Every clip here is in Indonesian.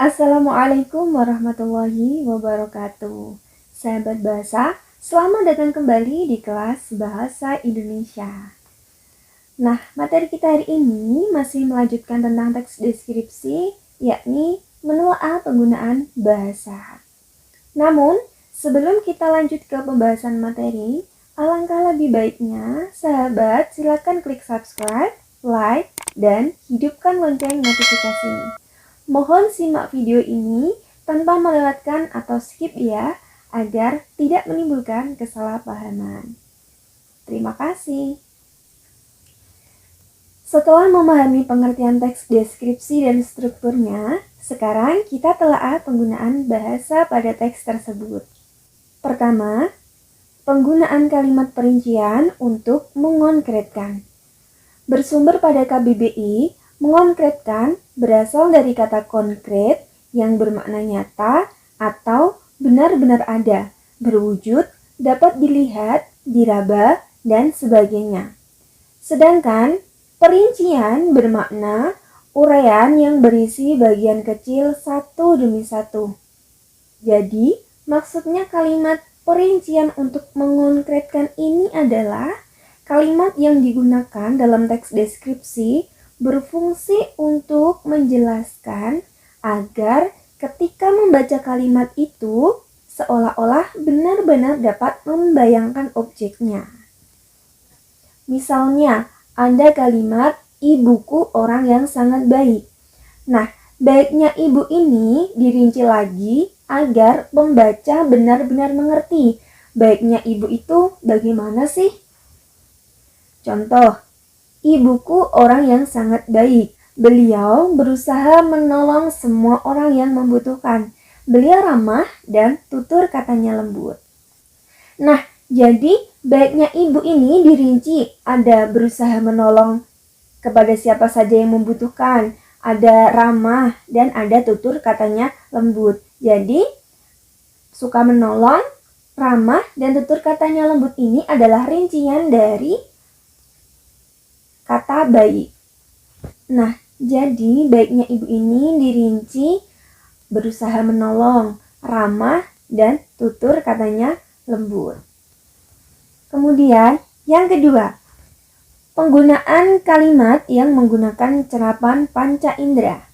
Assalamualaikum warahmatullahi wabarakatuh. Sahabat bahasa, selamat datang kembali di kelas Bahasa Indonesia. Nah, materi kita hari ini masih melanjutkan tentang teks deskripsi, yakni menelaah penggunaan bahasa. Namun, sebelum kita lanjut ke pembahasan materi, alangkah lebih baiknya sahabat silakan klik subscribe, like, dan hidupkan lonceng notifikasi. Mohon simak video ini tanpa melewatkan atau skip ya, agar tidak menimbulkan kesalahpahaman. Terima kasih. Setelah memahami pengertian teks deskripsi dan strukturnya, sekarang kita telaah penggunaan bahasa pada teks tersebut. Pertama, penggunaan kalimat perincian untuk mengonkretkan. Bersumber pada KBBI, mengonkretkan berasal dari kata konkret yang bermakna nyata atau benar-benar ada, berwujud, dapat dilihat, diraba, dan sebagainya. Sedangkan perincian bermakna uraian yang berisi bagian kecil satu demi satu. Jadi, maksudnya kalimat perincian untuk mengonkretkan ini adalah kalimat yang digunakan dalam teks deskripsi berfungsi untuk menjelaskan agar ketika membaca kalimat itu seolah-olah benar-benar dapat membayangkan objeknya. Misalnya, ada kalimat ibuku orang yang sangat baik. Nah, baiknya ibu ini dirinci lagi agar pembaca benar-benar mengerti baiknya ibu itu bagaimana sih? Contoh, ibuku orang yang sangat baik. Beliau berusaha menolong semua orang yang membutuhkan. Beliau ramah dan tutur katanya lembut. Nah, jadi baiknya ibu ini dirinci, ada berusaha menolong kepada siapa saja yang membutuhkan, ada ramah, dan ada tutur katanya lembut. Jadi, suka menolong, ramah, dan tutur katanya lembut ini adalah rincian dari kata baik. Nah, jadi baiknya ibu ini dirinci berusaha menolong, ramah, dan tutur katanya lembut. Kemudian, yang kedua, penggunaan kalimat yang menggunakan cerapan panca indera.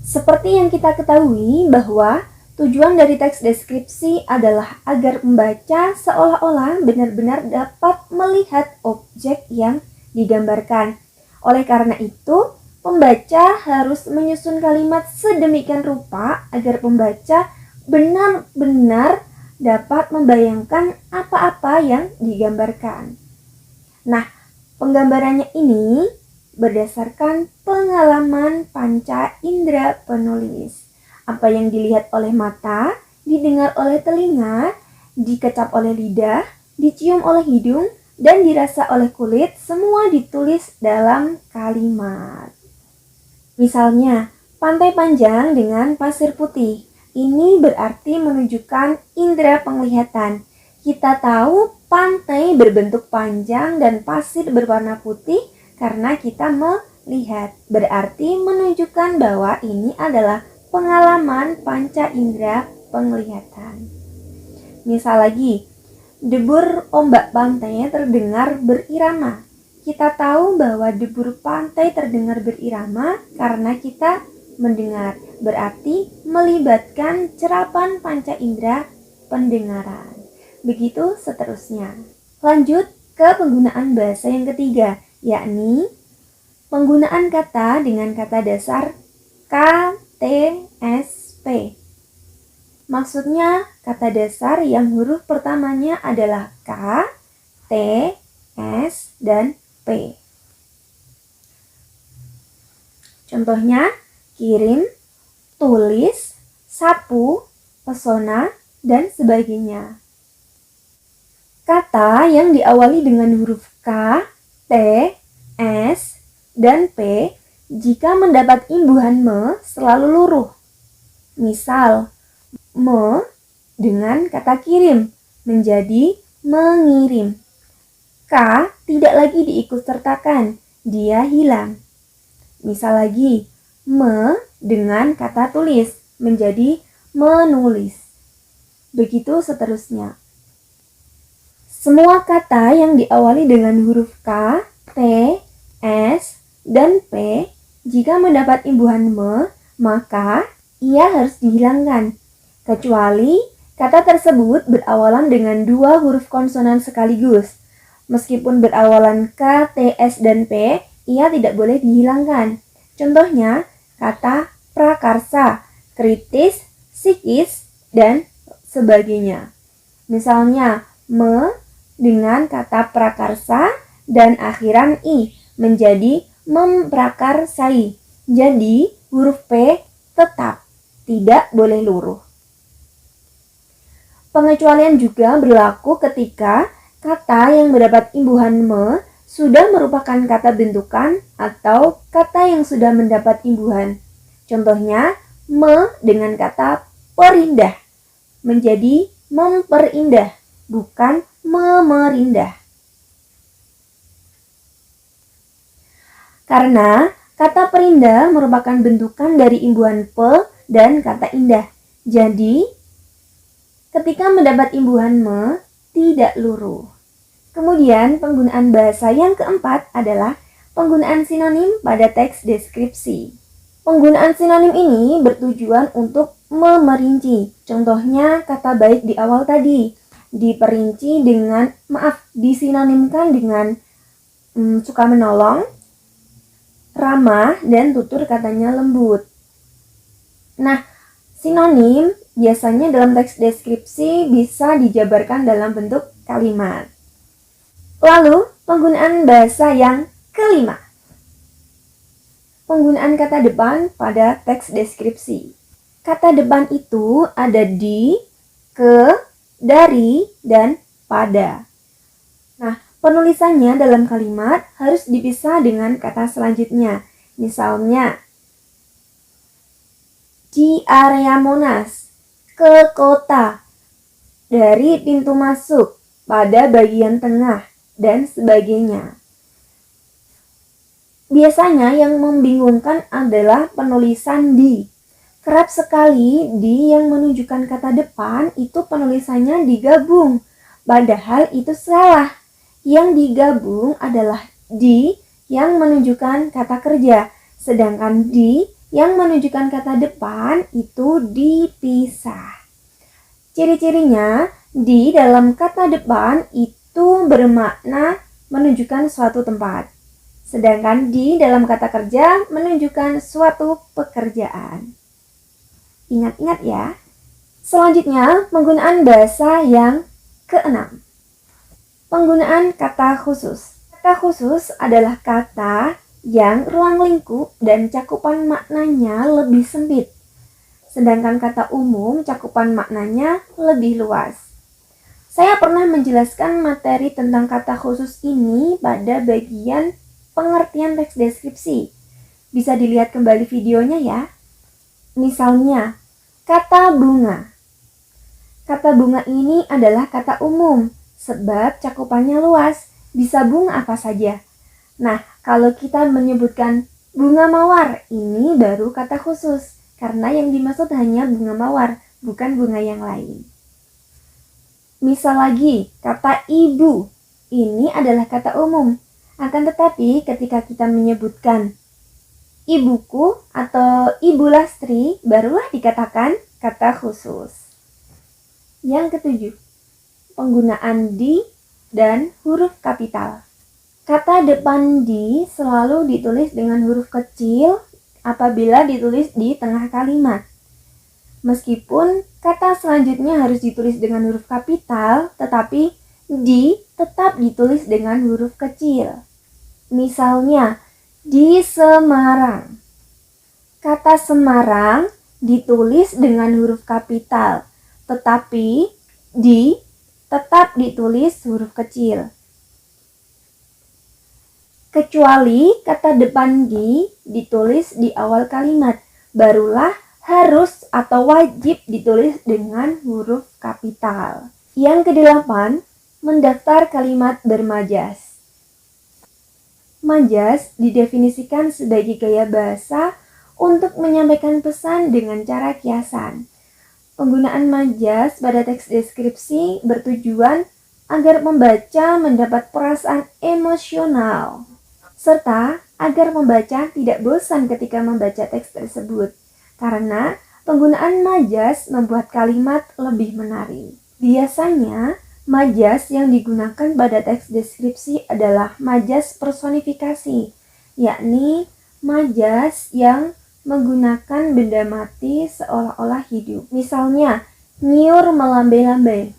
Seperti yang kita ketahui bahwa tujuan dari teks deskripsi adalah agar pembaca seolah-olah benar-benar dapat melihat objek yang digambarkan. Oleh karena itu, pembaca harus menyusun kalimat sedemikian rupa agar pembaca benar-benar dapat membayangkan apa-apa yang digambarkan. Nah, penggambarannya ini berdasarkan pengalaman panca indera penulis. Apa yang dilihat oleh mata, didengar oleh telinga, dikecap oleh lidah, dicium oleh hidung, dan dirasa oleh kulit, semua ditulis dalam kalimat. Misalnya, pantai panjang dengan pasir putih. Ini berarti menunjukkan indera penglihatan. Kita tahu pantai berbentuk panjang dan pasir berwarna putih karena kita melihat. Berarti menunjukkan bahwa ini adalah pengalaman panca indera penglihatan. Misal lagi, debur ombak pantai terdengar berirama. Kita tahu bahwa debur pantai terdengar berirama karena kita mendengar. Berarti melibatkan cerapan panca indera pendengaran. Begitu seterusnya. Lanjut ke penggunaan bahasa yang ketiga, yakni penggunaan kata dengan kata dasar KTSP. Maksudnya, kata dasar yang huruf pertamanya adalah K, T, S, dan P. Contohnya, kirim, tulis, sapu, pesona, dan sebagainya. Kata yang diawali dengan huruf K, T, S, dan P jika mendapat imbuhan me selalu luruh. Misal, me dengan kata kirim menjadi mengirim. K tidak lagi diikutsertakan, dia hilang. Misal lagi, me dengan kata tulis menjadi menulis. Begitu seterusnya. Semua kata yang diawali dengan huruf K, T, S, dan P, jika mendapat imbuhan me, maka ia harus dihilangkan. Kecuali kata tersebut berawalan dengan dua huruf konsonan sekaligus. Meskipun berawalan K, T, S, dan P, ia tidak boleh dihilangkan. Contohnya, kata prakarsa, kritis, psikis, dan sebagainya. Misalnya, me dengan kata prakarsa dan akhiran i menjadi memprakarsai. Jadi, huruf P tetap tidak boleh luruh. Pengecualian juga berlaku ketika kata yang mendapat imbuhan me sudah merupakan kata bentukan atau kata yang sudah mendapat imbuhan. Contohnya, me dengan kata perindah menjadi memperindah, bukan memerindah. Karena kata perindah merupakan bentukan dari imbuhan pe dan kata indah. Jadi, ketika mendapat imbuhan me, tidak luruh. Kemudian, penggunaan bahasa yang keempat adalah penggunaan sinonim pada teks deskripsi. Penggunaan sinonim ini bertujuan untuk memerinci. Contohnya kata baik di awal tadi disinonimkan dengan suka menolong, ramah, dan tutur katanya lembut. Nah, sinonim biasanya dalam teks deskripsi bisa dijabarkan dalam bentuk kalimat. Lalu, penggunaan bahasa yang kelima. Penggunaan kata depan pada teks deskripsi. Kata depan itu ada di, ke, dari, dan pada. Nah, penulisannya dalam kalimat harus dipisah dengan kata selanjutnya. Misalnya, di area Monas, ke kota, dari pintu masuk, pada bagian tengah, dan sebagainya. Biasanya yang membingungkan adalah penulisan di. Kerap sekali di yang menunjukkan kata depan itu penulisannya digabung. Padahal itu salah. Yang digabung adalah di yang menunjukkan kata kerja. Sedangkan di yang menunjukkan kata depan itu dipisah. Ciri-cirinya di dalam kata depan itu bermakna menunjukkan suatu tempat. Sedangkan di dalam kata kerja menunjukkan suatu pekerjaan. Ingat-ingat ya. Selanjutnya, penggunaan bahasa yang keenam. Penggunaan kata khusus. Kata khusus adalah kata yang ruang lingkup dan cakupan maknanya lebih sempit. Sedangkan kata umum cakupan maknanya lebih luas. Saya pernah menjelaskan materi tentang kata khusus ini pada bagian pengertian teks deskripsi. Bisa dilihat kembali videonya ya. Misalnya, kata bunga. Kata bunga ini adalah kata umum, sebab cakupannya luas, bisa bunga apa saja. Nah, kalau kita menyebutkan bunga mawar, ini baru kata khusus, karena yang dimaksud hanya bunga mawar, bukan bunga yang lain. Misal lagi, kata ibu, ini adalah kata umum. Akan tetapi ketika kita menyebutkan ibuku atau ibu Lastri, barulah dikatakan kata khusus. Yang ketujuh, penggunaan di dan huruf kapital. Kata depan di selalu ditulis dengan huruf kecil apabila ditulis di tengah kalimat. Meskipun kata selanjutnya harus ditulis dengan huruf kapital, tetapi di tetap ditulis dengan huruf kecil. Misalnya, di Semarang. Kata Semarang ditulis dengan huruf kapital, tetapi di tetap ditulis huruf kecil. Kecuali kata depan di ditulis di awal kalimat, barulah harus atau wajib ditulis dengan huruf kapital. Yang kedelapan, mendaftar kalimat bermajas. Majas didefinisikan sebagai gaya bahasa untuk menyampaikan pesan dengan cara kiasan. Penggunaan majas pada teks deskripsi bertujuan agar pembaca mendapat perasaan emosional, serta agar pembaca tidak bosan ketika membaca teks tersebut, karena penggunaan majas membuat kalimat lebih menarik. Biasanya, majas yang digunakan pada teks deskripsi adalah majas personifikasi, yakni majas yang menggunakan benda mati seolah-olah hidup. Misalnya, nyiur melambai-lambai.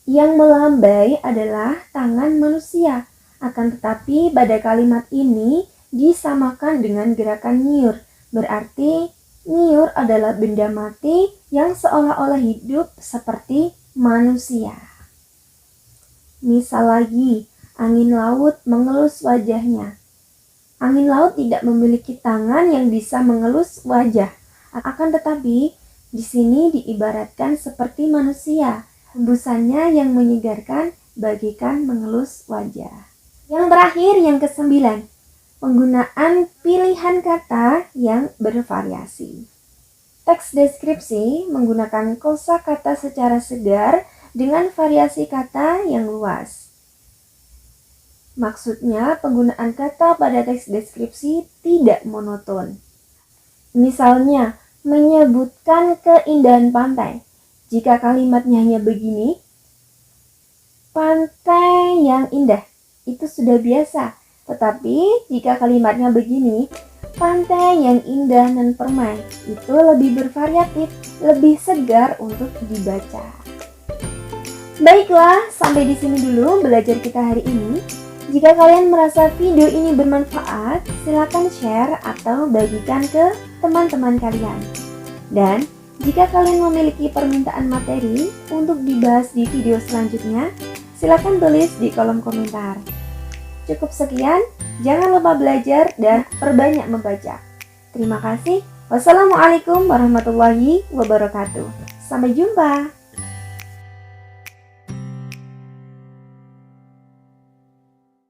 Yang melambai adalah tangan manusia. Akan tetapi pada kalimat ini disamakan dengan gerakan nyiur. Berarti nyiur adalah benda mati yang seolah-olah hidup seperti manusia. Misal lagi, angin laut mengelus wajahnya. Angin laut tidak memiliki tangan yang bisa mengelus wajah. Akan tetapi, di sini diibaratkan seperti manusia. Hembusannya yang menyegarkan bagaikan mengelus wajah. Yang terakhir, yang ke-9, penggunaan pilihan kata yang bervariasi. Teks deskripsi menggunakan kosakata secara segar dengan variasi kata yang luas. Maksudnya, penggunaan kata pada teks deskripsi tidak monoton. Misalnya, menyebutkan keindahan pantai. Jika kalimatnya hanya begini, pantai yang indah, itu sudah biasa. Tetapi, jika kalimatnya begini, pantai yang indah dan permai, itu lebih bervariatif, lebih segar untuk dibaca. Baiklah, sampai di sini dulu belajar kita hari ini. Jika kalian merasa video ini bermanfaat, silakan share atau bagikan ke teman-teman kalian. Dan jika kalian memiliki permintaan materi untuk dibahas di video selanjutnya, silakan tulis di kolom komentar. Cukup sekian, jangan lupa belajar dan perbanyak membaca. Terima kasih. Wassalamualaikum warahmatullahi wabarakatuh. Sampai jumpa.